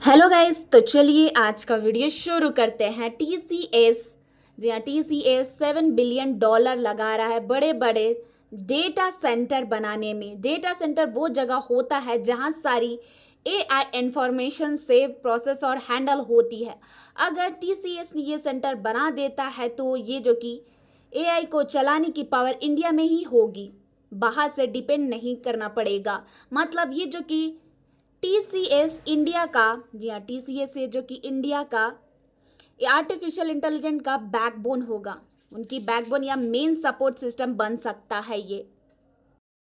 Hello guys, तो चलिए आज का वीडियो शुरू करते हैं। टीसीएस, जी हाँ, टीसीएस $7 बिलियन लगा रहा है बड़े बड़े डेटा सेंटर बनाने में। डेटा सेंटर वो जगह होता है जहाँ सारी एआई इंफॉर्मेशन से प्रोसेस और हैंडल होती है। अगर टीसीएस ने ये सेंटर बना देता है तो ये जो कि एआई को चलाने की पावर इंडिया में ही होगी, बाहर से डिपेंड नहीं करना पड़ेगा। मतलब ये जो कि टीसीएस इंडिया का, जी हाँ, टीसीएस ये जो कि इंडिया का आर्टिफिशियल इंटेलिजेंट का बैकबोन होगा, उनकी बैकबोन या मेन सपोर्ट सिस्टम बन सकता है ये।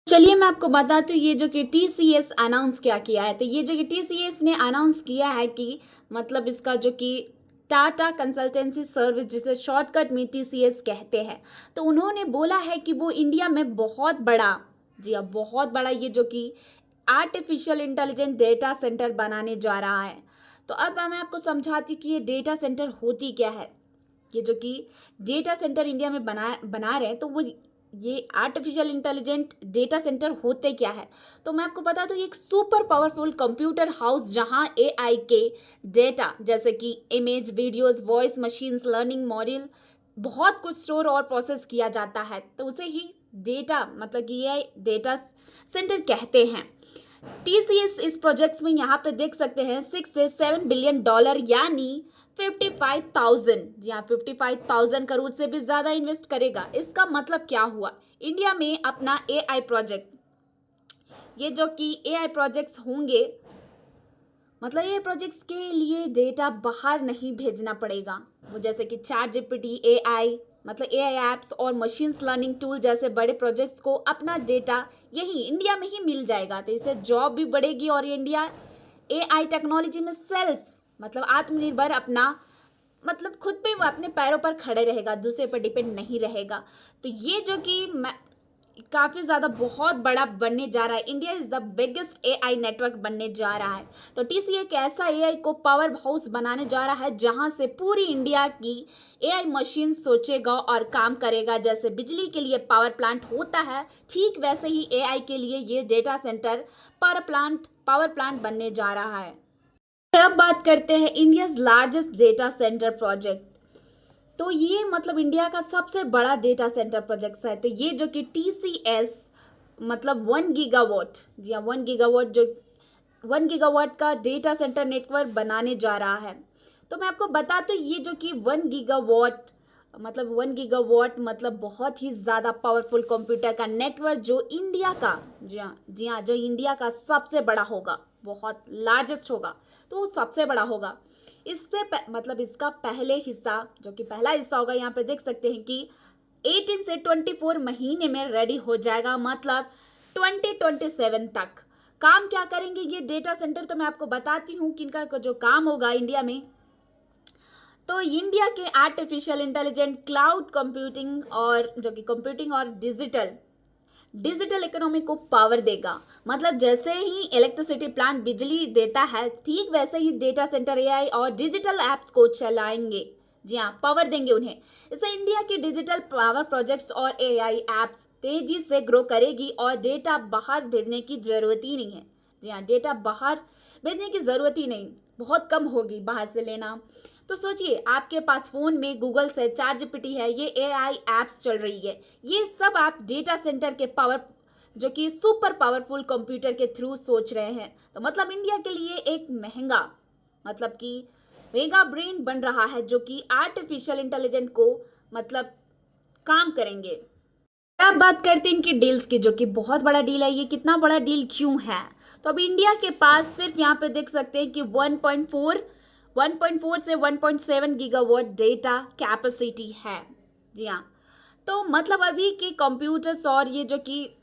चलिए मैं आपको बताती हूँ ये जो कि टीसीएस अनाउंस क्या किया है। तो ये जो कि टीसीएस ने अनाउंस किया है कि मतलब इसका जो कि टाटा कंसल्टेंसी सर्विस, जिसे शॉर्टकट में टीसीएस कहते हैं, तो उन्होंने बोला है कि वो इंडिया में बहुत बड़ा, जी हाँ, बहुत बड़ा ये जो कि आर्टिफिशियल इंटेलिजेंट डेटा सेंटर बनाने जा रहा है। तो अब मैं आपको समझाती हूँ कि ये डेटा सेंटर होती क्या है। ये जो कि डेटा सेंटर इंडिया में बना रहे हैं, तो वो ये आर्टिफिशियल इंटेलिजेंट डेटा सेंटर होते क्या है। तो मैं आपको बता दूं, ये एक सुपर पावरफुल कंप्यूटर हाउस जहां एआई के डेटा जैसे कि image, videos, voice, machines learning model, बहुत कुछ स्टोर और प्रोसेस किया जाता है, तो उसे ही डेटा मतलब कि एआई डेटा सेंटर कहते हैं। टीसीएस इस प्रोजेक्ट्स में यहाँ पे देख सकते हैं $6 से $7 बिलियन यानी 55,000, जी हाँ, 55,000 करोड़ से भी ज़्यादा इन्वेस्ट करेगा। इसका मतलब क्या हुआ, इंडिया में अपना एआई प्रोजेक्ट, ये जो कि एआई प्रोजेक्ट्स होंगे, मतलब ये प्रोजेक्ट्स के लिए डेटा बाहर नहीं भेजना पड़ेगा। वो जैसे कि चैट जीपीटी, एआई मतलब एआई एप्स और मशीन्स लर्निंग टूल जैसे बड़े प्रोजेक्ट्स को अपना डेटा यही इंडिया में ही मिल जाएगा। तो इससे जॉब भी बढ़ेगी और इंडिया एआई टेक्नोलॉजी में सेल्फ मतलब आत्मनिर्भर अपना मतलब खुद पे वो अपने पैरों पर खड़े रहेगा, दूसरे पर डिपेंड नहीं रहेगा। तो ये जो कि काफ़ी ज़्यादा बहुत बड़ा बनने जा रहा है। India is the biggest AI network बनने जा रहा है। तो टीसीए एक ऐसा एआई को पावर हाउस बनाने जा रहा है जहां से पूरी इंडिया की एआई मशीन सोचेगा और काम करेगा। जैसे बिजली के लिए पावर प्लांट होता है, ठीक वैसे ही एआई के लिए ये डेटा सेंटर पावर प्लांट बनने जा रहा है। अब बात करते हैं India's largest data centre project. तो ये मतलब इंडिया का सबसे बड़ा डेटा सेंटर प्रोजेक्ट है। तो ये जो कि टीसीएस मतलब 1 गीगावाट, जी हाँ, 1 गीगावाट, जो 1 गीगावाट का डेटा सेंटर नेटवर्क बनाने जा रहा है। तो मैं आपको बता दूँ, ये जो कि 1 गीगावाट मतलब बहुत ही ज़्यादा पावरफुल कंप्यूटर का नेटवर्क जो इंडिया का, जी हाँ, जो इंडिया का सबसे बड़ा होगा, बहुत लार्जेस्ट होगा, तो वो सबसे बड़ा होगा। मतलब इसका पहले हिस्सा, जो कि पहला हिस्सा होगा, यहाँ पे देख सकते हैं कि 18 से 24 महीने में रेडी हो जाएगा, मतलब 2027 तक। काम क्या करेंगे ये डेटा सेंटर, तो मैं आपको बताती हूँ कि इनका जो काम होगा इंडिया में। तो इंडिया के आर्टिफिशियल इंटेलिजेंट क्लाउड कंप्यूटिंग और जो कि कंप्यूटिंग और डिजिटल इकोनॉमी को पावर देगा। मतलब जैसे ही इलेक्ट्रिसिटी प्लांट बिजली देता है, ठीक वैसे ही डेटा सेंटर एआई और डिजिटल एप्स को चलाएंगे, जी हाँ, पावर देंगे उन्हें। इससे इंडिया की डिजिटल पावर प्रोजेक्ट्स और एआई एप्स तेजी से ग्रो करेगी और डेटा बाहर भेजने की जरूरत ही नहीं है। जी हाँ, डेटा बाहर भेजने की जरूरत ही नहीं, बहुत कम होगी बाहर से लेना। तो सोचिए, आपके पास फ़ोन में गूगल से चैट जीपीटी है, ये एआई एप्स चल रही है, ये सब आप डेटा सेंटर के पावर जो कि सुपर पावरफुल कंप्यूटर के थ्रू सोच रहे हैं। तो मतलब इंडिया के लिए एक महंगा मतलब कि मेगा ब्रेन बन रहा है जो कि आर्टिफिशियल इंटेलिजेंट को मतलब काम करेंगे। अब बात करते हैं इनकी डील्स की, जो कि बहुत बड़ा डील है। ये कितना बड़ा डील क्यों है, तो अभी इंडिया के पास सिर्फ यहाँ पे देख सकते हैं कि 1.4 से 1.7 गीगावाट डेटा कैपेसिटी है, जी हाँ। तो मतलब अभी के कंप्यूटर्स और ये जो कि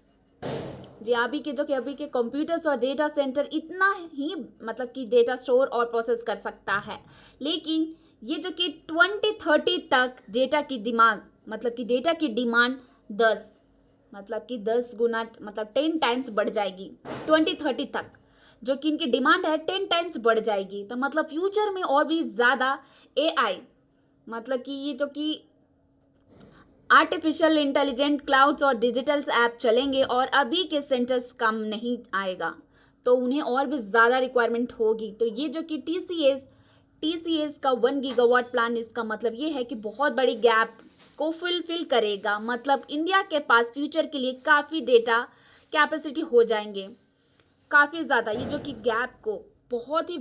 जी अभी के कंप्यूटर्स और डेटा सेंटर इतना ही मतलब कि डेटा स्टोर और प्रोसेस कर सकता है, लेकिन ये जो कि 2030 तक डेटा की दिमाग मतलब कि डेटा की डिमांड 10 गुना मतलब 10 टाइम्स बढ़ जाएगी 2030 तक। जो कि इनकी डिमांड है 10 टाइम्स बढ़ जाएगी। तो मतलब फ्यूचर में और भी ज़्यादा एआई मतलब कि ये जो कि आर्टिफिशियल इंटेलिजेंट क्लाउड्स और डिजिटल ऐप चलेंगे और अभी के सेंटर्स कम नहीं आएगा। तो उन्हें और भी ज़्यादा रिक्वायरमेंट होगी। तो ये जो कि टीसीएस का 1 गीगावाट प्लान, इसका मतलब ये है कि बहुत बड़ी गैप को फुलफिल करेगा। मतलब इंडिया के पास फ्यूचर के लिए काफ़ी डेटा कैपेसिटी हो जाएंगे, काफ़ी ज़्यादा। ये जो कि गैप को बहुत ही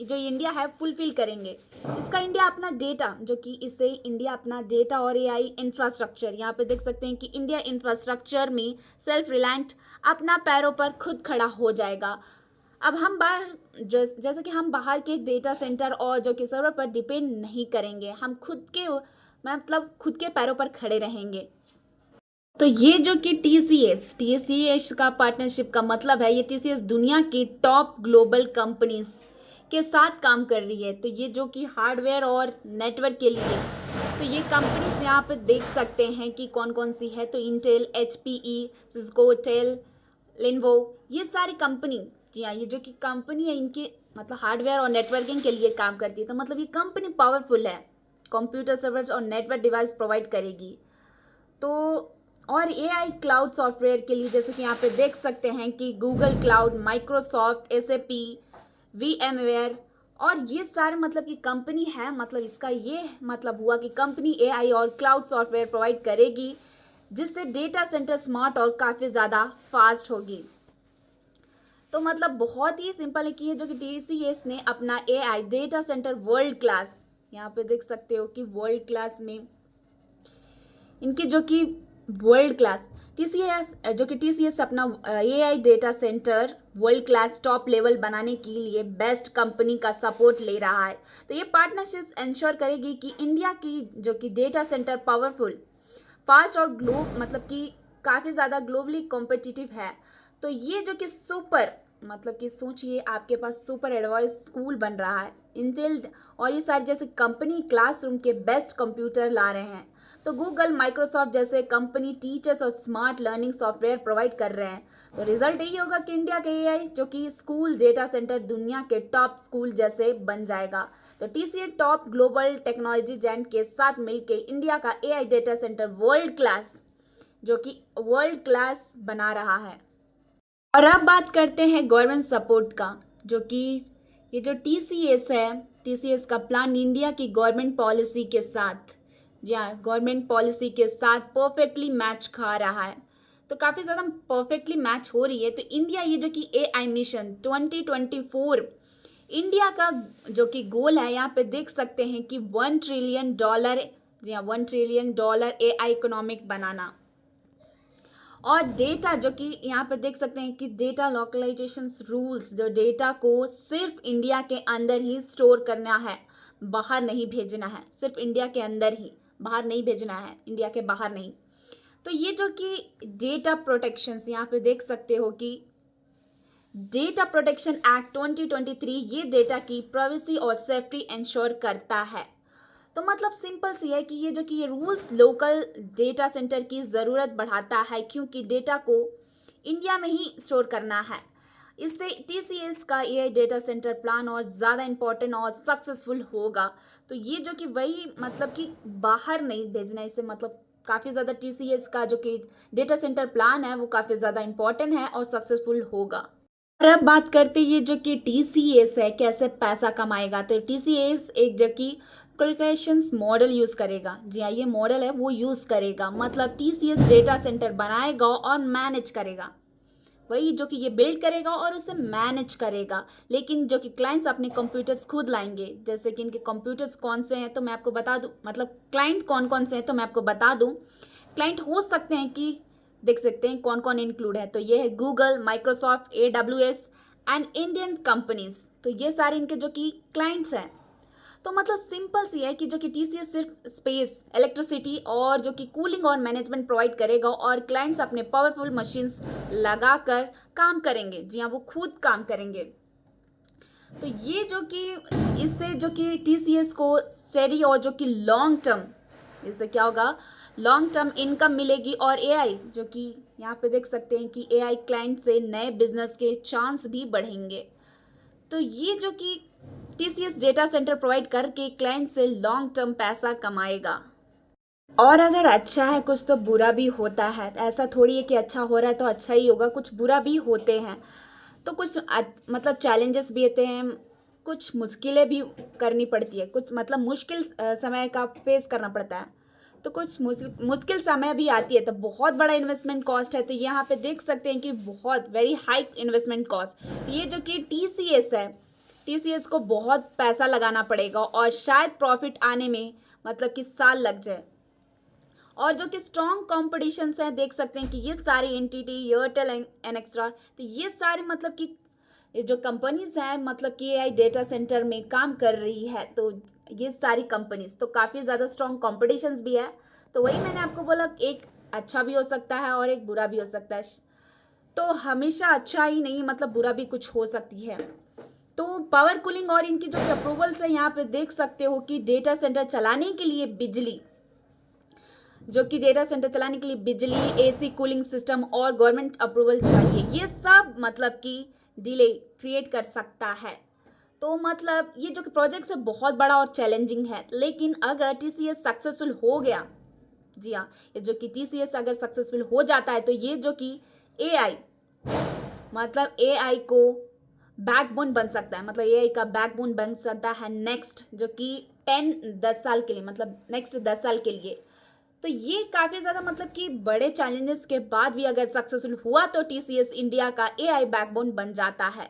जो इंडिया है फुलफिल करेंगे। इसका इंडिया अपना डेटा जो कि इससे इंडिया अपना डेटा और एआई इंफ्रास्ट्रक्चर, यहाँ पे देख सकते हैं कि इंडिया इंफ्रास्ट्रक्चर में सेल्फ रिलायंट अपना पैरों पर खुद खड़ा हो जाएगा। अब हम जैसे कि हम बाहर के डेटा सेंटर और जो कि सर्वर पर डिपेंड नहीं करेंगे, हम खुद के पैरों पर खड़े रहेंगे। तो ये जो कि टीसीएस का पार्टनरशिप का मतलब है, ये टीसीएस दुनिया की टॉप ग्लोबल कंपनीज के साथ काम कर रही है। तो ये जो कि हार्डवेयर और नेटवर्क के लिए, तो ये कंपनीज यहाँ पे देख सकते हैं कि कौन कौन सी है। तो Intel, HPE, Cisco, Dell, Lenovo, ये सारी कंपनी, जी हाँ, ये जो कि कंपनी है इनकी मतलब हार्डवेयर और नेटवर्किंग के लिए काम करती है। तो मतलब ये कंपनी पावरफुल है, कंप्यूटर सर्वर्स और नेटवर्क डिवाइस प्रोवाइड करेगी। तो और एआई क्लाउड सॉफ्टवेयर के लिए जैसे कि यहाँ पे देख सकते हैं कि Google cloud, Microsoft, SAP, VMware, और ये सारे मतलब कि कंपनी है। मतलब इसका ये मतलब हुआ कि कंपनी एआई और क्लाउड सॉफ्टवेयर प्रोवाइड करेगी, जिससे डेटा सेंटर स्मार्ट और काफ़ी ज़्यादा फास्ट होगी। तो मतलब बहुत ही सिंपल है कि ये जो कि टीसीएस ने अपना AI data centre world class, यहाँ पे देख सकते हो कि वर्ल्ड क्लास में इनकी जो कि वर्ल्ड क्लास टीसीएस अपना AI data centre world class top level बनाने के लिए बेस्ट कंपनी का सपोर्ट ले रहा है। तो ये पार्टनरशिप इंश्योर करेगी कि इंडिया की जो कि डेटा सेंटर पावरफुल, फास्ट और मतलब कि काफ़ी ज़्यादा ग्लोबली कॉम्पिटिटिव है। तो ये जो कि मतलब कि सोचिए आपके पास सुपर एडवांस स्कूल बन रहा है, इंटेल और ये सारी जैसे कंपनी क्लासरूम के बेस्ट कंप्यूटर ला रहे हैं। तो गूगल, माइक्रोसॉफ्ट जैसे कंपनी टीचर्स और स्मार्ट लर्निंग सॉफ्टवेयर प्रोवाइड कर रहे हैं। तो रिजल्ट यही होगा कि इंडिया के एआई जो कि स्कूल डेटा सेंटर दुनिया के टॉप स्कूल जैसे बन जाएगा। तो TCS top global technology giant के साथ मिलकर इंडिया का AI data centre world class बना रहा है। और अब बात करते हैं गवर्नमेंट सपोर्ट का, जो कि ये जो टीसीएस का प्लान इंडिया की गवर्नमेंट पॉलिसी के साथ, जी हाँ, गवर्नमेंट पॉलिसी के साथ परफेक्टली मैच खा रहा है। तो काफ़ी ज़्यादा परफेक्टली मैच हो रही है। तो इंडिया ये जो कि एआई मिशन 2024 इंडिया का जो कि गोल है, यहाँ पे देख सकते हैं कि $1 ट्रिलियन, जी हाँ, $1 ट्रिलियन एआई इकोनॉमिक बनाना। और डेटा जो कि यहाँ पे देख सकते हैं कि डेटा लोकलाइजेशन रूल्स, जो डेटा को सिर्फ इंडिया के अंदर ही स्टोर करना है, बाहर नहीं भेजना है, सिर्फ इंडिया के अंदर ही, बाहर नहीं भेजना है, इंडिया के बाहर नहीं। तो ये जो कि डेटा प्रोटेक्शंस, यहाँ पे देख सकते हो कि डेटा प्रोटेक्शन एक्ट 2023 ये डेटा की प्राइवेसी और सेफ्टी इंश्योर करता है। तो मतलब सिंपल सी है कि ये रूल्स लोकल डेटा सेंटर की ज़रूरत बढ़ाता है, क्योंकि डेटा को इंडिया में ही स्टोर करना है। इससे टीसीएस का एआई डेटा सेंटर प्लान और ज़्यादा इम्पोर्टेंट और सक्सेसफुल होगा। तो ये जो कि वही मतलब कि बाहर नहीं भेजना, इससे मतलब काफ़ी ज़्यादा टीसीएस का जो कि डेटा सेंटर प्लान है वो काफ़ी ज़्यादा इम्पोर्टेंट है और सक्सेसफुल होगा। और अब बात करते हैं ये जो कि टीसीएस है कैसे पैसा कमाएगा। तो टीसीएस एक जो कि कैलकुलेशंस मॉडल यूज़ करेगा, जी हाँ, ये मॉडल है वो यूज़ करेगा। मतलब टीसीएस डेटा सेंटर बनाएगा और मैनेज करेगा, वही जो कि ये बिल्ड करेगा और उसे मैनेज करेगा। लेकिन जो कि क्लाइंट्स अपने कंप्यूटर्स खुद लाएंगे, जैसे कि इनके कंप्यूटर्स कौन से हैं तो मैं आपको बता दूं, मतलब क्लाइंट कौन कौन से हैं तो मैं आपको बता दूं। क्लाइंट हो सकते हैं कि देख सकते हैं कौन कौन इंक्लूड है। तो ये है Google, Microsoft, AWS and Indian companies. तो ये सारे इनके जो कि क्लाइंट्स हैं। तो मतलब सिंपल सी है कि जो कि टीसीएस सिर्फ स्पेस, इलेक्ट्रिसिटी और जो कि कूलिंग और मैनेजमेंट प्रोवाइड करेगा, और क्लाइंट्स अपने पावरफुल मशीन्स लगाकर काम करेंगे, जी हाँ, वो खुद काम करेंगे। तो ये जो कि इससे जो कि टीसीएस को स्टेडी और जो कि लॉन्ग टर्म, इससे क्या होगा, लॉन्ग टर्म इनकम मिलेगी। और एआई जो कि यहाँ पे देख सकते हैं कि एआई क्लाइंट से नए बिजनेस के चांस भी बढ़ेंगे। तो ये जो कि टीसीएस डेटा सेंटर प्रोवाइड करके क्लाइंट से लॉन्ग टर्म पैसा कमाएगा। और अगर अच्छा है कुछ तो बुरा भी होता है, ऐसा थोड़ी है कि अच्छा हो रहा है तो अच्छा ही होगा, कुछ बुरा भी होते हैं। तो कुछ मतलब चैलेंजेस भी होते हैं, कुछ मुश्किलें भी करनी पड़ती है, कुछ मतलब मुश्किल समय का फेस करना पड़ता है, तो कुछ मुश्किल समय भी आती है, तो बहुत बड़ा इन्वेस्टमेंट कॉस्ट है। तो यहाँ पे देख सकते हैं कि बहुत वेरी हाई इन्वेस्टमेंट कॉस्ट, ये जो कि टीसीएस है, टीसीएस को बहुत पैसा लगाना पड़ेगा और शायद प्रॉफिट आने में मतलब कि साल लग जाए। और जो कि स्ट्रॉन्ग कॉम्पिटिशन्स हैं, देख सकते हैं कि ये सारी एनटीटी, एयरटेल एंड एक्स्ट्रा, तो ये सारे मतलब कि ये जो कंपनीज हैं मतलब कि एआई डेटा सेंटर में काम कर रही है, तो ये सारी कंपनीज तो काफ़ी ज़्यादा स्ट्रॉन्ग कॉम्पिटिशन्स भी है। तो वही मैंने आपको बोला, एक अच्छा भी हो सकता है और एक बुरा भी हो सकता है, तो हमेशा अच्छा ही नहीं, मतलब बुरा भी कुछ हो सकती है। तो पावर कूलिंग और इनकी जो अप्रूवल्स है, यहाँ पे देख सकते हो कि डेटा सेंटर चलाने के लिए बिजली, जो कि डेटा सेंटर चलाने के लिए बिजली, एसी कूलिंग सिस्टम और गवर्नमेंट अप्रूवल चाहिए, ये सब मतलब कि डिले क्रिएट कर सकता है। तो मतलब ये जो कि प्रोजेक्ट है बहुत बड़ा और चैलेंजिंग है, लेकिन अगर टीसीएस सक्सेसफुल हो गया, जी हाँ, ये जो कि टीसीएस अगर सक्सेसफुल हो जाता है, तो ये जो कि एआई मतलब एआई को बैकबोन बन सकता है, मतलब एआई का बैकबोन बन सकता है नेक्स्ट जो कि 10 साल के लिए, मतलब नेक्स्ट 10 साल के लिए। तो ये काफ़ी ज़्यादा मतलब कि बड़े चैलेंजेस के बाद भी अगर सक्सेसफुल हुआ तो टीसीएस इंडिया का एआई बैकबोन बन जाता है।